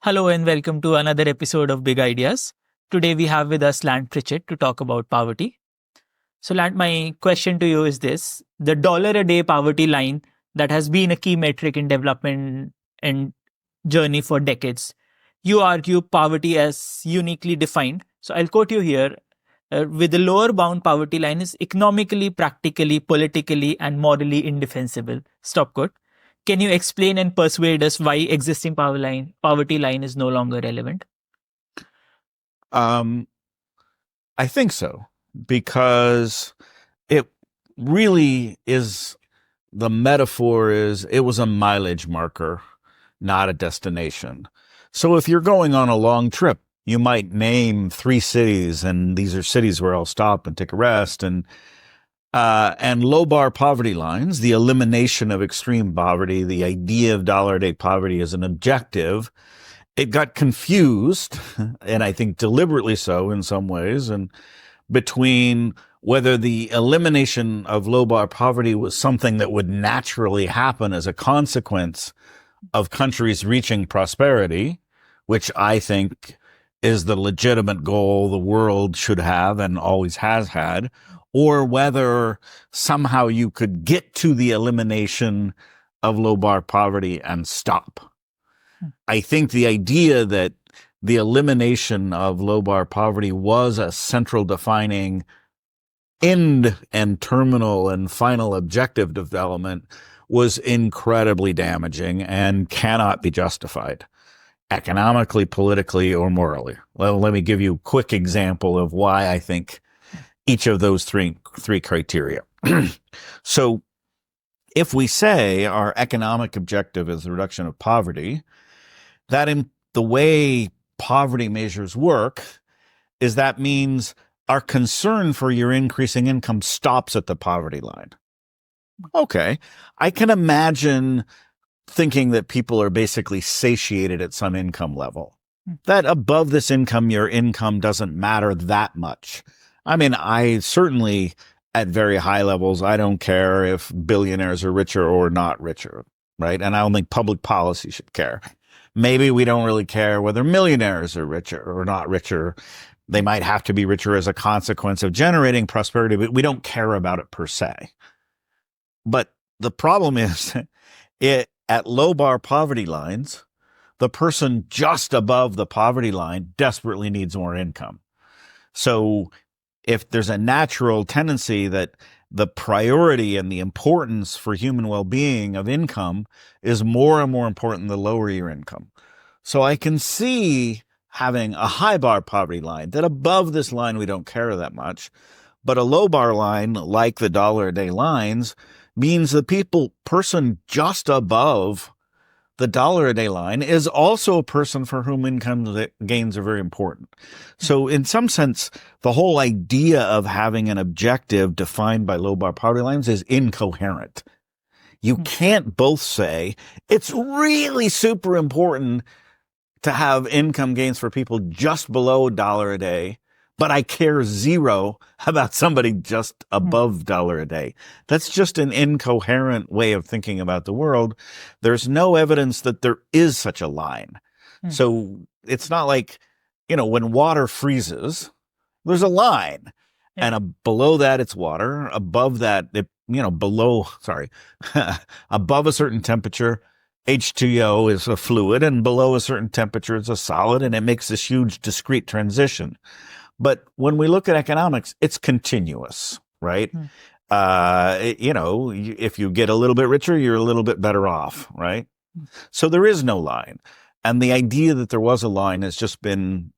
Hello and welcome to another episode of Big Ideas. Today we have with us Lant Pritchett to talk about poverty. So, Lant, my question to you is this: the dollar a day poverty line that has been a key metric in development and journey for decades. You argue poverty as uniquely defined. So, I'll quote you here with the lower bound poverty line is economically, practically, politically, and morally indefensible. Stop quote. Can you explain and persuade us why existing poverty line is no longer relevant? I think so, because it really is, the metaphor is it was a mileage marker, not a destination. So if you're going on a long trip, you might name 3 cities, and these are cities where I'll stop and take a rest, and low bar poverty lines, the elimination of extreme poverty, the idea of dollar a day poverty as an objective. It got confused, and I think deliberately so in some ways, and between whether the elimination of low bar poverty was something that would naturally happen as a consequence of countries reaching prosperity, which I think is the legitimate goal the world should have and always has had, or whether somehow you could get to the elimination of low bar poverty and stop. I think the idea that the elimination of low bar poverty was a central defining end and terminal and final objective development was incredibly damaging and cannot be justified economically, politically, or morally. Well, let me give you a quick example of why I think each of those three criteria. So if we say our economic objective is the reduction of poverty, that in the way poverty measures work is that means our concern for your increasing income stops at the poverty line. Okay, I can imagine thinking that people are basically satiated at some income level, that above this income, your income doesn't matter that much. I mean, I certainly, at very high levels, I don't care if billionaires are richer or not richer, right? And I don't think public policy should care. Maybe we don't really care whether millionaires are richer or not richer. They might have to be richer as a consequence of generating prosperity, but we don't care about it per se. But the problem is, at low bar poverty lines, the person just above the poverty line desperately needs more income. So if there's a natural tendency that the priority and the importance for human well-being of income is more and more important the lower your income. So I can see having a high bar poverty line, that above this line we don't care that much, but a low bar line like the dollar a day lines means the person just above the dollar a day line is also a person for whom income gains are very important. So in some sense, the whole idea of having an objective defined by low bar poverty lines is incoherent. You can't both say it's really super important to have income gains for people just below a dollar a day, but I care zero about somebody just above dollar a day. That's just an incoherent way of thinking about the world. There's no evidence that there is such a line. So it's not like, when water freezes, there's a line. And below that, it's water. Above that, above a certain temperature, H2O is a fluid, and below a certain temperature, it's a solid, and it makes this huge discrete transition. But when we look at economics, it's continuous, right? If you get a little bit richer, you're a little bit better off, right? So there is no line. And the idea that there was a line has just been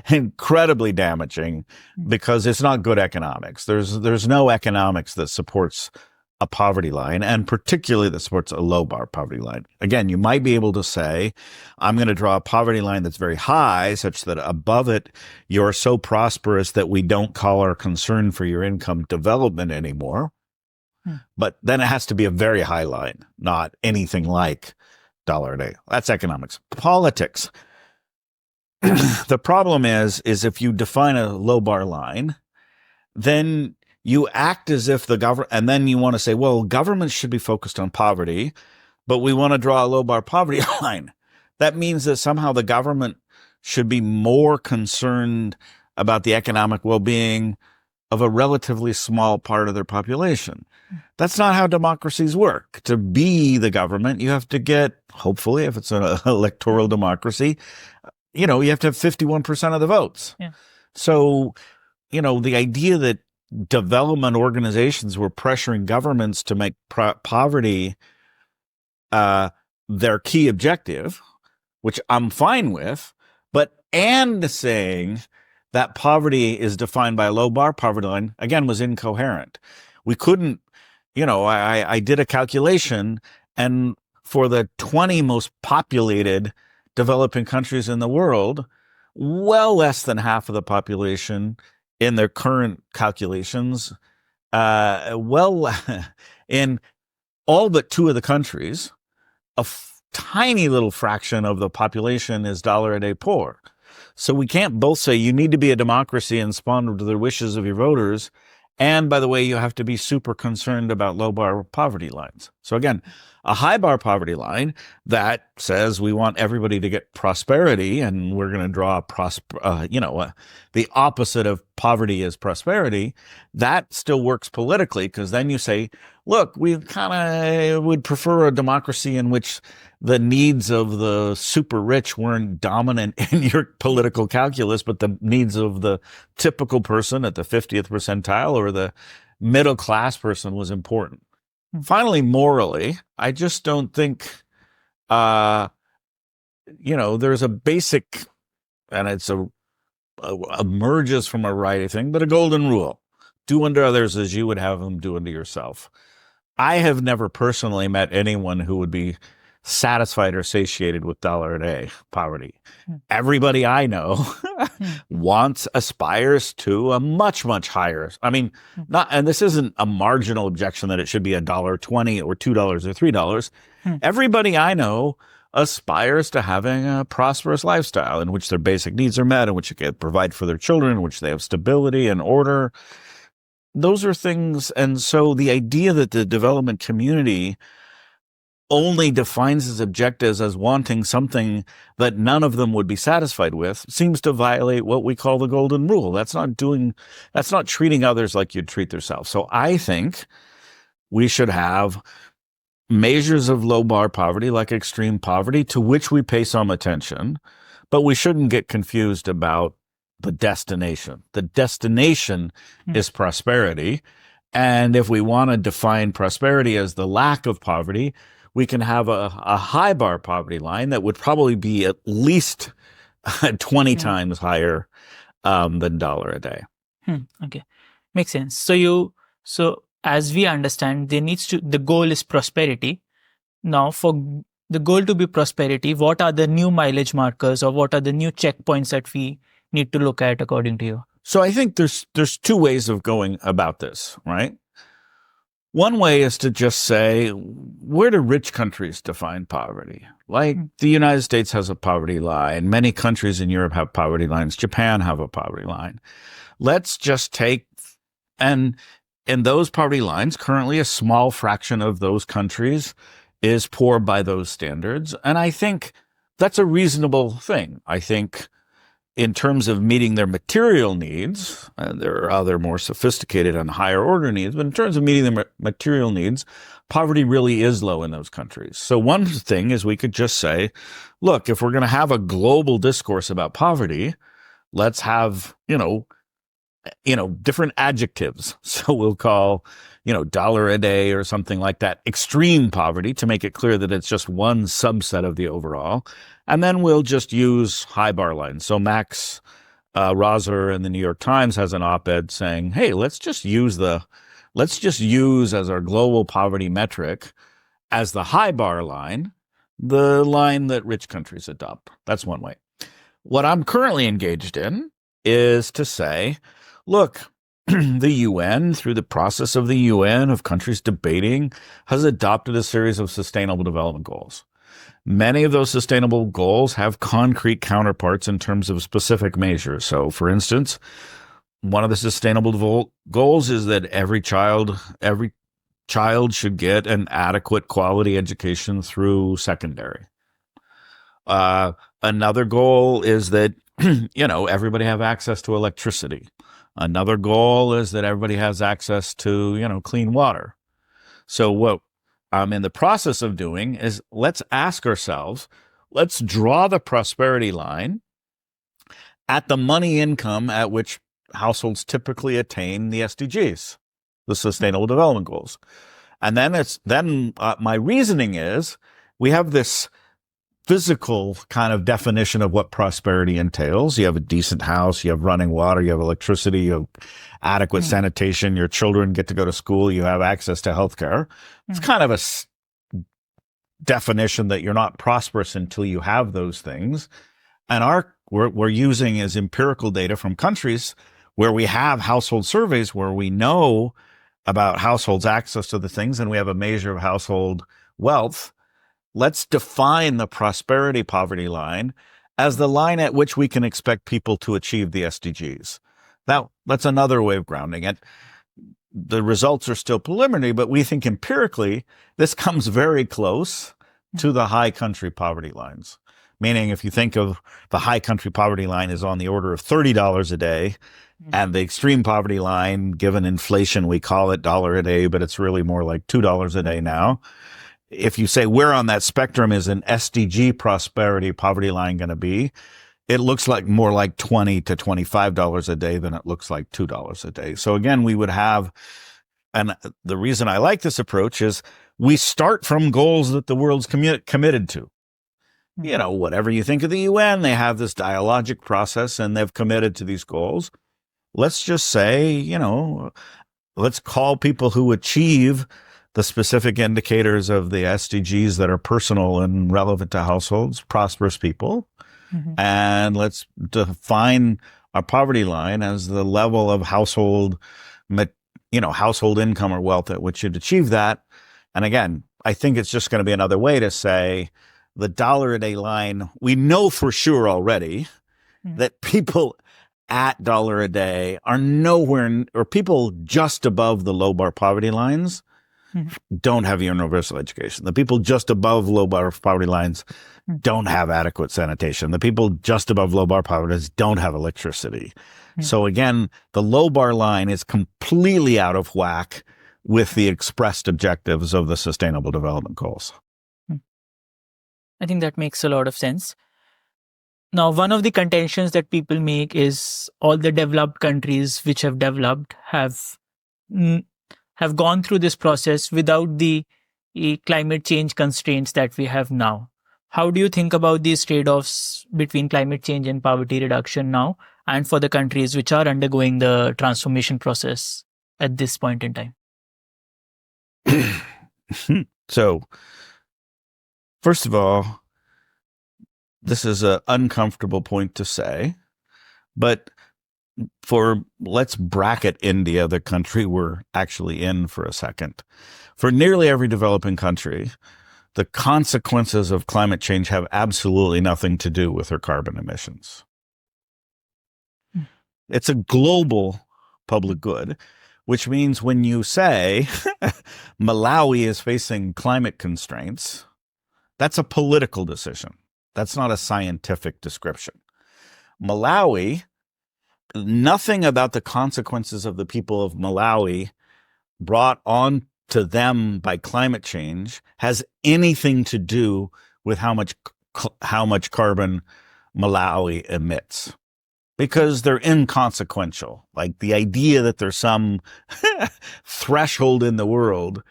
incredibly damaging because it's not good economics. There's no economics that supports a poverty line, and particularly that supports a low bar poverty line. Again, you might be able to say, I'm going to draw a poverty line that's very high, such that above it, you're so prosperous that we don't call our concern for your income development anymore. But then it has to be a very high line, not anything like dollar a day. That's economics. Politics. The problem is if you define a low bar line, then you act as if the government, and then you want to say, well, government should be focused on poverty, but we want to draw a low bar poverty line. that means that somehow the government should be more concerned about the economic well-being of a relatively small part of their population. That's not how democracies work. To be the government, you have to get, hopefully, if it's an electoral democracy, you have to have 51% of the votes. Yeah. So, the idea that development organizations were pressuring governments to make poverty their key objective, which I'm fine with, and saying that poverty is defined by a low bar poverty line, again, was incoherent. We couldn't, I did a calculation, and for the 20 most populated developing countries in the world, well less than half of the population in their current calculations, in all but two of the countries, tiny little fraction of the population is $1 a day poor. So we can't both say you need to be a democracy and respond to the wishes of your voters, and by the way, you have to be super concerned about low bar poverty lines. So again, a high bar poverty line that says we want everybody to get prosperity, and we're going to draw the opposite of poverty is prosperity. That still works politically, because then you say, look, we kind of would prefer a democracy in which the needs of the super rich weren't dominant in your political calculus, but the needs of the typical person at the 50th percentile or the middle class person was important. Finally, morally, I just don't think, there's a basic, and it's emerges from a righty thing, but a golden rule. Do unto others as you would have them do unto yourself. I have never personally met anyone who would be satisfied or satiated with $1 a day poverty. Everybody I know aspires to a much, much higher. I mean, and this isn't a marginal objection that it should be $1.20 or $2 or $3. Everybody I know aspires to having a prosperous lifestyle in which their basic needs are met, in which they can provide for their children, in which they have stability and order. Those are things. And so the idea that the development community only defines its objectives as wanting something that none of them would be satisfied with seems to violate what we call the golden rule. That's not treating others like you'd treat yourself. So I think we should have measures of low bar poverty, like extreme poverty, to which we pay some attention, but we shouldn't get confused about the destination. The destination is prosperity. And if we want to define prosperity as the lack of poverty, we can have a high bar poverty line that would probably be at least 20 times higher than $1 a day. Okay. Makes sense. So as we understand, the goal is prosperity. Now, for the goal to be prosperity, what are the new mileage markers, or what are the new checkpoints that we need to look at according to you? So I think there's two ways of going about this, right? One way is to just say, where do rich countries define poverty? Like the United States has a poverty line. Many countries in Europe have poverty lines. Japan have a poverty line. Let's just take, and in those poverty lines, currently a small fraction of those countries is poor by those standards. And I think that's a reasonable thing. I think in terms of meeting their material needs, there are other more sophisticated and higher order needs, but in terms of meeting their material needs, poverty really is low in those countries. So one thing is we could just say, look, if we're going to have a global discourse about poverty, let's have, different adjectives. So we'll call, $1 a day or something like that extreme poverty, to make it clear that it's just one subset of the overall. And then we'll just use high bar lines. So Max Roser in the New York Times has an op-ed saying, hey, let's just use as our global poverty metric as the high bar line, the line that rich countries adopt. That's one way. What I'm currently engaged in is to say, look, the UN, through the process of the UN, of countries debating, has adopted a series of sustainable development goals. Many of those sustainable goals have concrete counterparts in terms of specific measures. So, for instance, one of the sustainable goals is that every child should get an adequate quality education through secondary. Another goal is that, everybody have access to electricity. Another goal is that everybody has access to, clean water. So what I'm in the process of doing is let's ask ourselves, let's draw the prosperity line at the money income at which households typically attain the SDGs, the Sustainable Development Goals. And then my reasoning is we have this physical kind of definition of what prosperity entails. You have a decent house, you have running water, you have electricity, you have adequate sanitation, your children get to go to school, you have access to healthcare. It's kind of a definition that you're not prosperous until you have those things. And we're using is empirical data from countries where we have household surveys where we know about households' access to the things, and we have a measure of household wealth. Let's define the prosperity poverty line as the line at which we can expect people to achieve the SDGs. Now, that's another way of grounding it. The results are still preliminary, but we think empirically this comes very close to the high country poverty lines. Meaning, if you think of the high country poverty line is on the order of $30 a day, and the extreme poverty line, given inflation, we call it $1 a day, but it's really more like $2 a day now. If you say where on that spectrum is an SDG prosperity poverty line going to be, it looks like more like $20 to $25 a day than it looks like $2 a day. So again, we would have, and the reason I like this approach is we start from goals that the world's committed to. Whatever you think of the UN, they have this dialogic process and they've committed to these goals. Let's just say, let's call people who achieve the specific indicators of the SDGs that are personal and relevant to households, prosperous people. And let's define our poverty line as the level of household income or wealth at which you'd achieve that. And again, I think it's just going to be another way to say the $1 a day line. We know for sure already that people at $1 a day are nowhere, or people just above the low bar poverty lines don't have universal education. The people just above low bar poverty lines don't have adequate sanitation. The people just above low bar poverty lines don't have electricity. So again, the low bar line is completely out of whack with the expressed objectives of the Sustainable Development Goals. I think that makes a lot of sense. Now, one of the contentions that people make is all the developed countries which have developed have gone through this process without the climate change constraints that we have now. How do you think about these trade-offs between climate change and poverty reduction now, and for the countries which are undergoing the transformation process at this point in time? So, first of all, this is an uncomfortable point to say, but let's bracket India, the country we're actually in, for a second. For nearly every developing country, the consequences of climate change have absolutely nothing to do with their carbon emissions. It's a global public good, which means when you say Malawi is facing climate constraints, that's a political decision. That's not a scientific description. Malawi, nothing about the consequences of the people of Malawi brought on to them by climate change has anything to do with how much carbon Malawi emits, because they're inconsequential. Like the idea that there's some threshold in the world,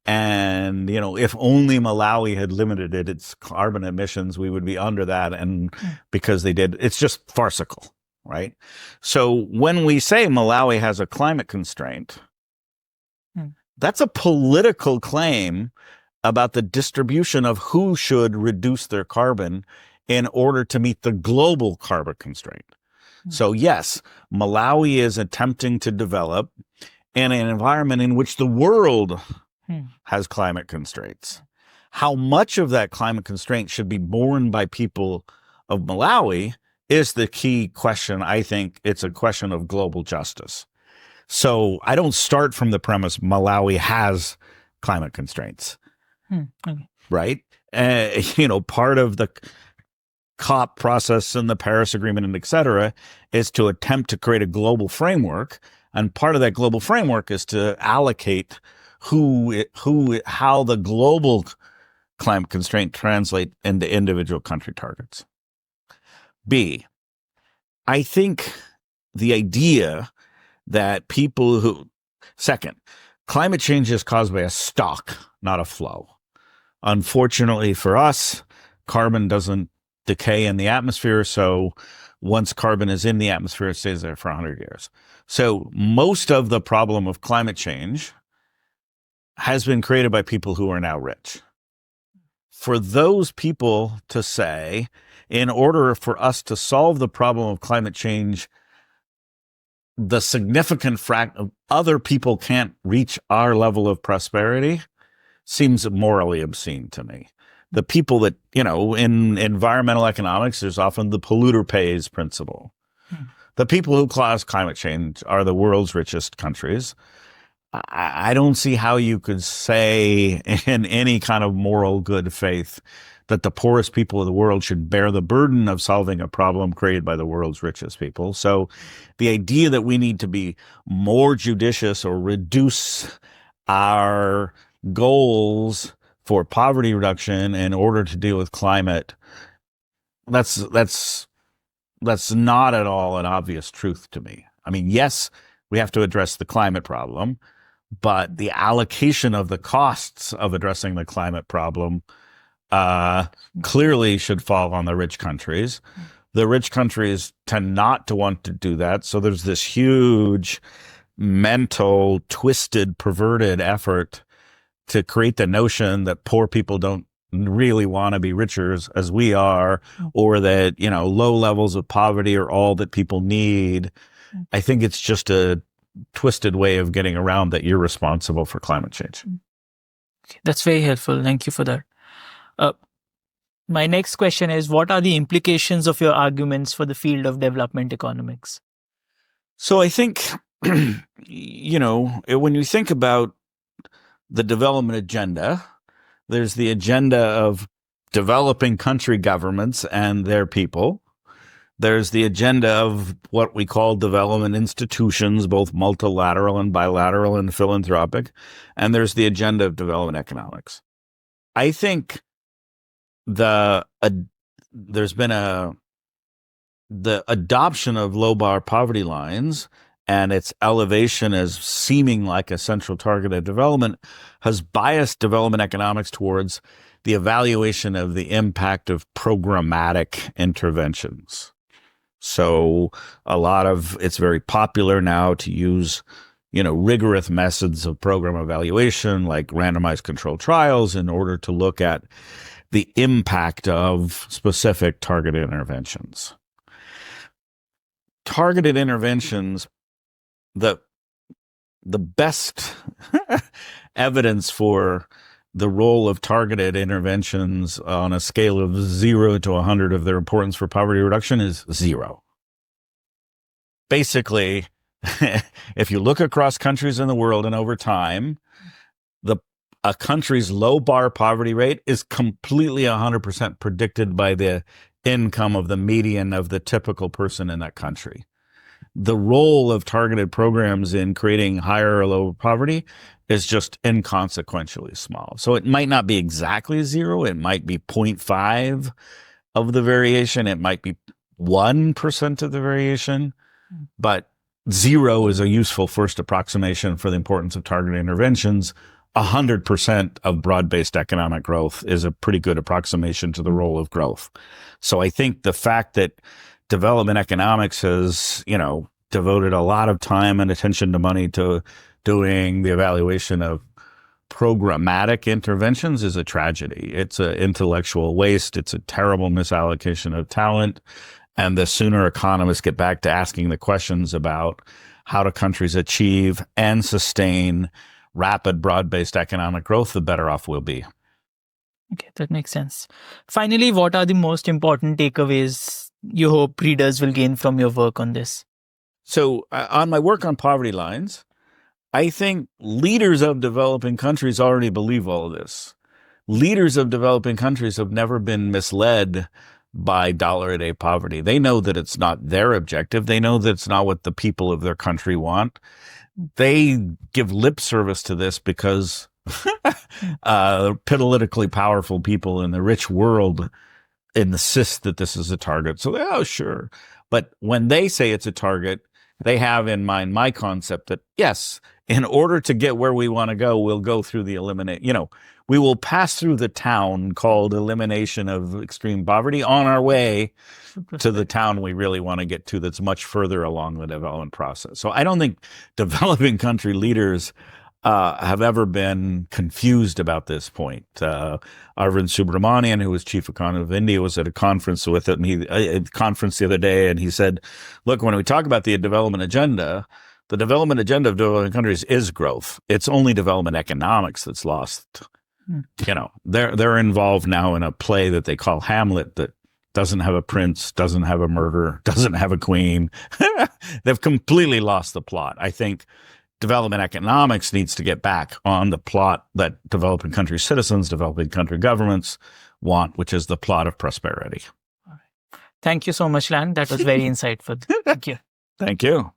and if only Malawi had limited its carbon emissions, we would be under that, and because they did, it's just farcical, right? So when we say Malawi has a climate constraint, that's a political claim about the distribution of who should reduce their carbon in order to meet the global carbon constraint. So yes, Malawi is attempting to develop in an environment in which the world has climate constraints. How much of that climate constraint should be borne by people of Malawi is the key question. I think it's a question of global justice. So I don't start from the premise Malawi has climate constraints, right? Part of the COP process and the Paris Agreement and et cetera is to attempt to create a global framework. And part of that global framework is to allocate how the global climate constraint translate into individual country targets. B, I think the idea that second, climate change is caused by a stock, not a flow. Unfortunately for us, carbon doesn't decay in the atmosphere. So once carbon is in the atmosphere, it stays there for 100 years. So most of the problem of climate change has been created by people who are now rich. For those people to say, in order for us to solve the problem of climate change, the significant of other people can't reach our level of prosperity seems morally obscene to me. The people that, in environmental economics, there's often the polluter pays principle. The people who cause climate change are the world's richest countries. I don't see how you could say in any kind of moral good faith that the poorest people of the world should bear the burden of solving a problem created by the world's richest people. So the idea that we need to be more judicious or reduce our goals for poverty reduction in order to deal with climate, that's not at all an obvious truth to me. I mean, yes, we have to address the climate problem, but the allocation of the costs of addressing the climate problem clearly should fall on the rich countries. The rich countries tend not to want to do that. So there's this huge mental, twisted, perverted effort to create the notion that poor people don't really want to be richer as we are, or that, low levels of poverty are all that people need. I think it's just a twisted way of getting around that you're responsible for climate change. That's very helpful. Thank you for that. My next question is, what are the implications of your arguments for the field of development economics? So I think, when you think about the development agenda, there's the agenda of developing country governments and their people. There's the agenda of what we call development institutions, both multilateral and bilateral and philanthropic. And there's the agenda of development economics. I think there's been the adoption of low bar poverty lines and its elevation as seeming like a central target of development has biased development economics towards the evaluation of the impact of programmatic interventions. So it's very popular now to use, rigorous methods of program evaluation like randomized controlled trials in order to look at the impact of specific targeted interventions. Targeted interventions, the best evidence for the role of targeted interventions on a scale of 0 to 100 of their importance for poverty reduction is 0. Basically, if you look across countries in the world and over time, a country's low bar poverty rate is completely 100% predicted by the income of the median of the typical person in that country. The role of targeted programs in creating higher or lower poverty is just inconsequentially small. So it might not be exactly 0. It might be 0.5 of the variation. It might be 1% of the variation, but 0 is a useful first approximation for the importance of targeted interventions. 100% of broad-based economic growth is a pretty good approximation to the role of growth. So I think the fact that development economics has, devoted a lot of time and attention to money to doing the evaluation of programmatic interventions is a tragedy. It's an intellectual waste. It's a terrible misallocation of talent. And the sooner economists get back to asking the questions about how do countries achieve and sustain rapid broad-based economic growth, the better off we'll be. Okay, that makes sense. Finally, what are the most important takeaways you hope readers will gain from your work on this? So on my work on poverty lines, I think leaders of developing countries already believe all of this. Leaders of developing countries have never been misled by dollar a day poverty. They know that it's not their objective. They know that it's not what the people of their country want. They give lip service to this because politically powerful people in the rich world insist that this is a target. So, oh, sure. But when they say it's a target, they have in mind my concept that, yes, in order to get where we want to go, we'll go through the we will pass through the town called elimination of extreme poverty on our way to the town we really want to get to that's much further along the development process. So I don't think developing country leaders have ever been confused about this point. Arvind Subramanian, who was chief economist of India, was at a conference with it, and the other day, and he said, look, when we talk about the development agenda of developing countries is growth. It's only development economics that's lost. They're involved now in a play that they call Hamlet that doesn't have a prince, doesn't have a murder, doesn't have a queen. They've completely lost the plot. I think development economics needs to get back on the plot that developing country citizens, developing country governments want, which is the plot of prosperity. All right. Thank you so much, Lant. That was very insightful. Thank you. Thank you.